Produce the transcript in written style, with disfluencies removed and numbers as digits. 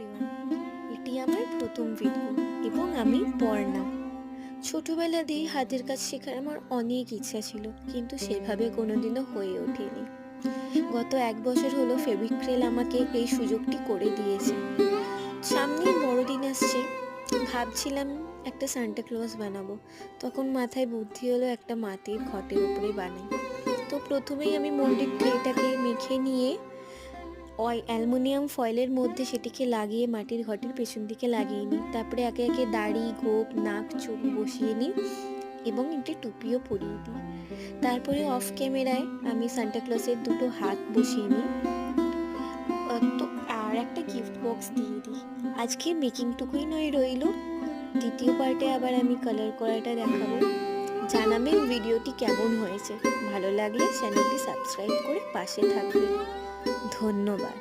Everyone, এটি আমার প্রথম ভিডিও এবং আমি পড়না। ছোটবেলা দিয়ে হাতের কাজ শেখার আমার অনেক ইচ্ছা ছিল, কিন্তু সেভাবে কোনোদিনও হয়ে ওঠেনি। গত 1 বছর হলো ফেভিক্রিল আমাকে এই সুযোগটি করে দিয়েছে। সামনেই বড়দিন আসছে, ভাবছিলাম একটা সান্টা ক্লজ বানাবো। তখন মাথায় বুদ্ধি হলো একটা মাটির ঘটের উপরে বানাই। তো প্রথমেই আমি মোল্ডেড ক্লেটাকে মেখে নিয়ে অ্যালুমিনিয়াম ফয়েলের মধ্যে সেটিকে লাগিয়ে মাটির ঘটের পেছন দিকে লাগিয়ে নিই। তারপরে একে একে দাড়ি, গোঁফ, নাক, চোখ বসিয়ে নিই এবং একটি টুপিও পরিয়ে দিই। তারপরে অফ ক্যামেরায় আমি সান্টা ক্লজের দুটো হাত বসিয়ে নিই, তো আর একটা গিফট বক্স দিয়ে দিই। আজকে মেকিংটুকুই নয় রইল, দ্বিতীয় পার্টে আবার আমি কালার করাটা দেখাবো। জানাবেন ভিডিওটি কেমন হয়েছে। ভালো লাগলে চ্যানেলটি সাবস্ক্রাইব করে পাশে থাকবেন। ধন্যবাদ।